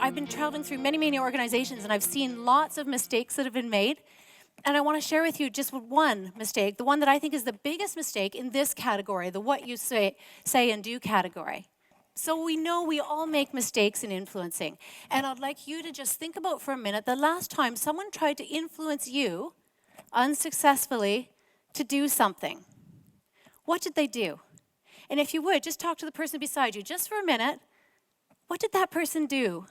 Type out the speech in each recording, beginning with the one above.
I've been traveling through many, many organizations, and I've seen lots of mistakes that have been made. And I want to share with you just one mistake, the one that I think is the biggest mistake in this category, the what you say and do category. So we know we all make mistakes in influencing. And I'd like you to just think about for a minute the last time someone tried to influence you unsuccessfully to do something. What did they do? And if you would, just talk to the person beside you just for a minute. What did that person do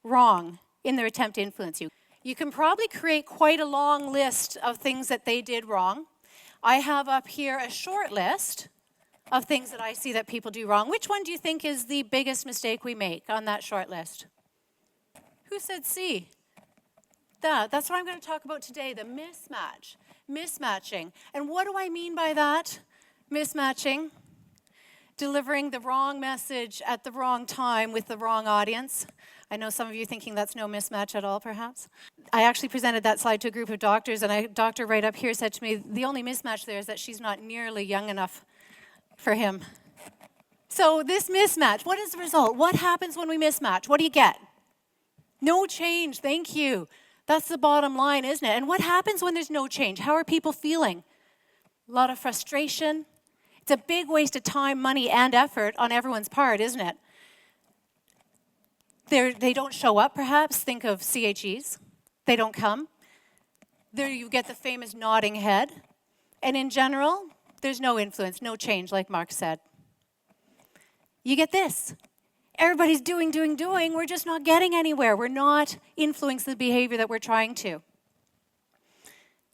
wrong in their attempt to influence you? You can probably create quite a long list of things that they did wrong. I have up here a short list of things that I see that people do wrong. Which one do you think is the biggest mistake we make on that short list? Who said C? That's what I'm going to talk about today, the mismatch. Mismatching. And what do I mean by that? Mismatching. Delivering the wrong message at the wrong time with the wrong audience. I know some of you thinking that's no mismatch at all, perhaps. I actually presented that slide to a group of doctors, and a doctor right up here said to me, the only mismatch there is that she's not nearly young enough for him. So this mismatch, what is the result? What happens when we mismatch? What do you get? No change, thank you. That's the bottom line, isn't it? And what happens when there's no change? How are people feeling? A lot of frustration. It's a big waste of time, money, and effort on everyone's part, isn't it? They don't show up, perhaps. Think of CHEs. They don't come. There you get the famous nodding head. And in general, there's no influence, no change, like Mark said. You get this. Everybody's doing. We're just not getting anywhere. We're not influencing the behavior that we're trying to.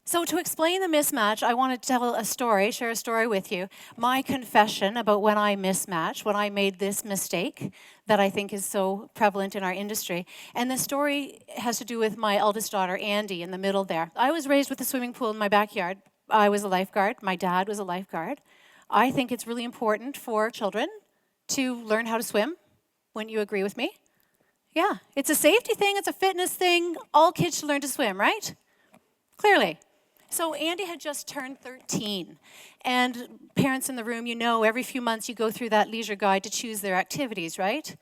So to explain the mismatch, I want to tell a story, share a story with you. My confession about when I mismatched, when I made this mistake that I think is so prevalent in our industry. And the story has to do with my eldest daughter, Andy, in the middle there. I was raised with a swimming pool in my backyard. I was a lifeguard. My dad was a lifeguard. I think it's really important for children to learn how to swim. Wouldn't you agree with me? Yeah, it's a safety thing. It's a fitness thing. All kids should learn to swim, right? Clearly. So Andy had just turned 13, and parents in the room, you know, every few months you go through that leisure guide to choose their activities, right?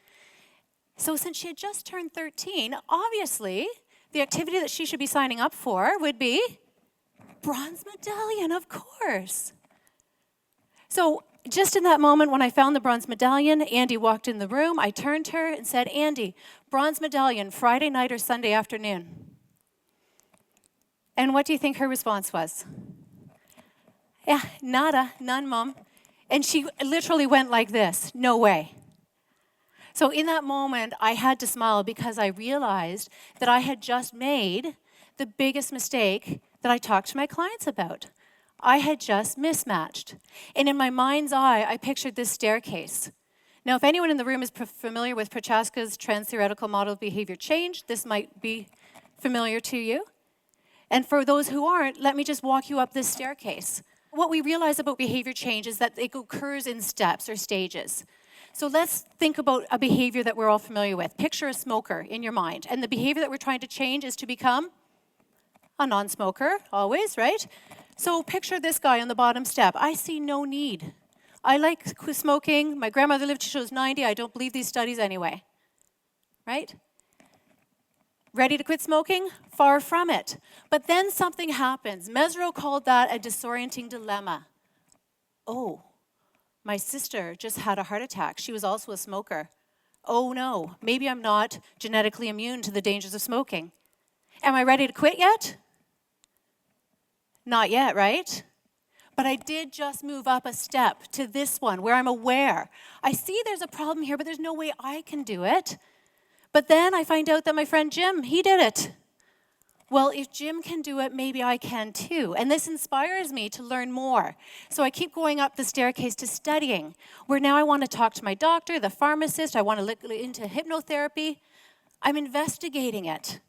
So since she had just turned 13, obviously the activity that she should be signing up for would be bronze medallion, of course. So just in that moment when I found the bronze medallion, Andy walked in the room. I turned to her and said, Andy, bronze medallion, Friday night or Sunday afternoon? And what do you think her response was? Yeah, nada, none, Mom. And she literally went like this, no way. So in that moment, I had to smile because I realized that I had just made the biggest mistake that I talked to my clients about. I had just mismatched. And in my mind's eye, I pictured this staircase. Now, if anyone in the room is familiar with Prochaska's trans-theoretical model of behavior change, this might be familiar to you. And for those who aren't, let me just walk you up this staircase. What we realize about behavior change is that it occurs in steps or stages. So let's think about a behavior that we're all familiar with. Picture a smoker in your mind. And the behavior that we're trying to change is to become a non-smoker, always, right? So picture this guy on the bottom step. I see no need. I like smoking. My grandmother lived till she was 90. I don't believe these studies anyway, right? Ready to quit smoking? Far from it. But then something happens. Mesereau called that a disorienting dilemma. Oh, my sister just had a heart attack. She was also a smoker. Oh no, maybe I'm not genetically immune to the dangers of smoking. Am I ready to quit yet? Not yet, right? But I did just move up a step to this one where I'm aware. I see there's a problem here, but there's no way I can do it. But then I find out that my friend Jim, he did it. Well, if Jim can do it, maybe I can too. And this inspires me to learn more. So I keep going up the staircase to studying, where now I want to talk to my doctor, the pharmacist, I want to look into hypnotherapy. I'm investigating it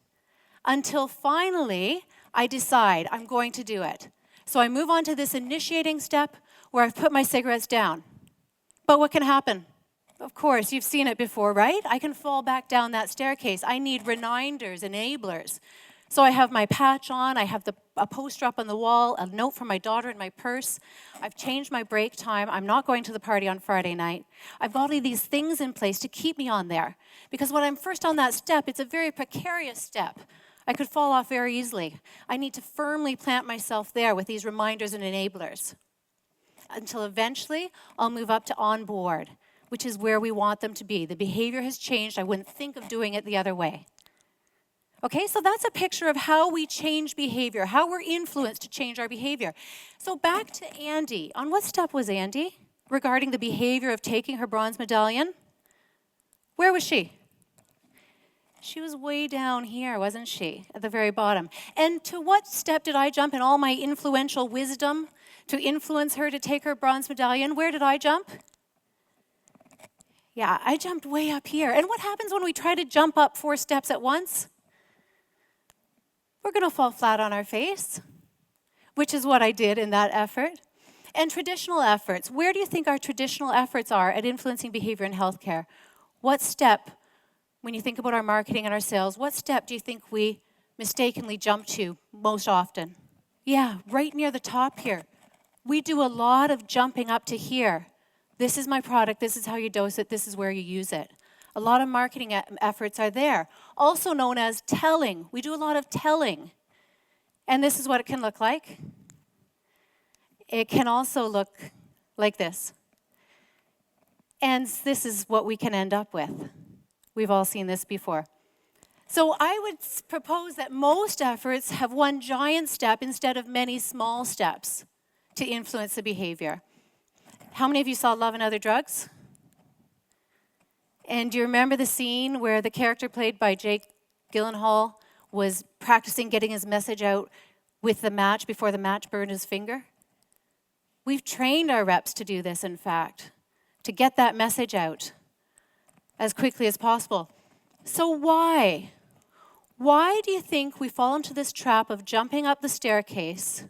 until finally I decide I'm going to do it. So I move on to this initiating step where I've put my cigarettes down. But what can happen? Of course, you've seen it before, right? I can fall back down that staircase. I need reminders, enablers. So I have my patch on, I have a poster up on the wall, a note from my daughter in my purse. I've changed my break time. I'm not going to the party on Friday night. I've got all of these things in place to keep me on there. Because when I'm first on that step, it's a very precarious step. I could fall off very easily. I need to firmly plant myself there with these reminders and enablers until eventually I'll move up to on board, which is where we want them to be. The behavior has changed. I wouldn't think of doing it the other way. Okay, so that's a picture of how we change behavior, how we're influenced to change our behavior. So back to Andy. On what step was Andy regarding the behavior of taking her bronze medallion? Where was she? She was way down here, wasn't she? At the very bottom. And to what step did I jump in all my influential wisdom to influence her to take her bronze medallion? Where did I jump? Yeah, I jumped way up here. And what happens when we try to jump up 4 steps at once? We're going to fall flat on our face, which is what I did in that effort. And traditional efforts. Where do you think our traditional efforts are at influencing behavior in healthcare? What step, when you think about our marketing and our sales, what step do you think we mistakenly jump to most often? Yeah, right near the top here. We do a lot of jumping up to here. This is my product, this is how you dose it, this is where you use it. A lot of marketing efforts are there, also known as telling. We do a lot of telling. And this is what it can look like. It can also look like this. And this is what we can end up with. We've all seen this before. So I would propose that most efforts have one giant step instead of many small steps to influence the behavior. How many of you saw Love and Other Drugs? And do you remember the scene where the character played by Jake Gyllenhaal was practicing getting his message out with the match before the match burned his finger? We've trained our reps to do this, in fact, to get that message out as quickly as possible. So why? Why do you think we fall into this trap of jumping up the staircase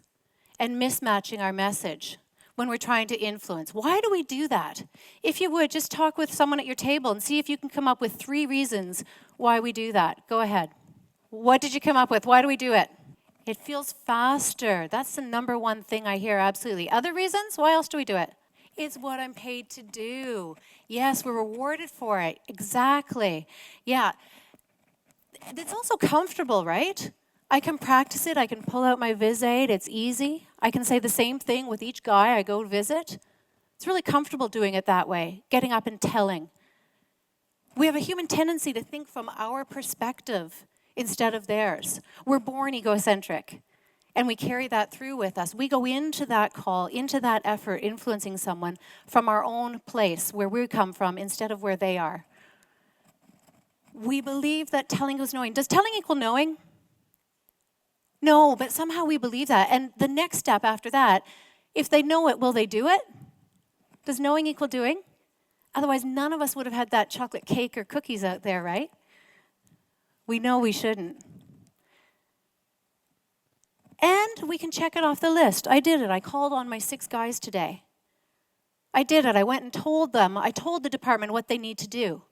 and mismatching our message when we're trying to influence? Why do we do that? If you would, just talk with someone at your table and see if you can come up with 3 reasons why we do that. Go ahead. What did you come up with? Why do we do it? It feels faster. That's the number one thing I hear, absolutely. Other reasons? Why else do we do it? It's what I'm paid to do. Yes, we're rewarded for it. Exactly. Yeah. It's also comfortable, right? I can practice it. I can pull out my Viz aid. It's easy. I can say the same thing with each guy I go visit. It's really comfortable doing it that way, getting up and telling. We have a human tendency to think from our perspective instead of theirs. We're born egocentric, and we carry that through with us. We go into that call, into that effort, influencing someone from our own place, where we come from, instead of where they are. We believe that telling is knowing. Does telling equal knowing? No, but somehow we believe that. And the next step after that, if they know it, will they do it? Does knowing equal doing? Otherwise, none of us would have had that chocolate cake or cookies out there, right? We know we shouldn't. And we can check it off the list. I did it. I called on my 6 guys today. I did it. I went and told them. I told the department what they need to do.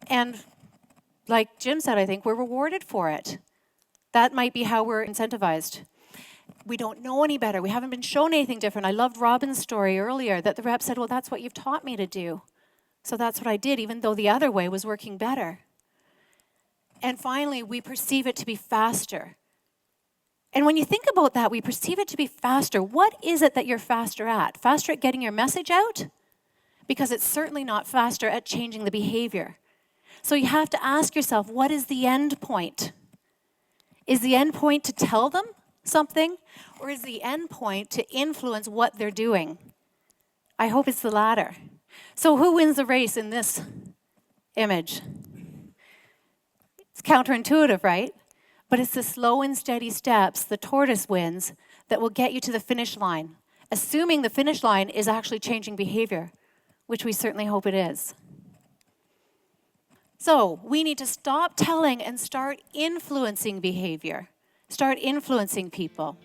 And like Jim said, I think we're rewarded for it. That might be how we're incentivized. We don't know any better. We haven't been shown anything different. I loved Robin's story earlier that the rep said, well, that's what you've taught me to do. So that's what I did, even though the other way was working better. And finally, we perceive it to be faster. And when you think about that, we perceive it to be faster. What is it that you're faster at? Faster at getting your message out? Because it's certainly not faster at changing the behavior. So you have to ask yourself, what is the end point? Is the end point to tell them something? Or is the end point to influence what they're doing? I hope it's the latter. So who wins the race in this image? It's counterintuitive, right? But it's the slow and steady steps, the tortoise wins, that will get you to the finish line, assuming the finish line is actually changing behavior, which we certainly hope it is. So we need to stop telling and start influencing behavior. Start influencing people.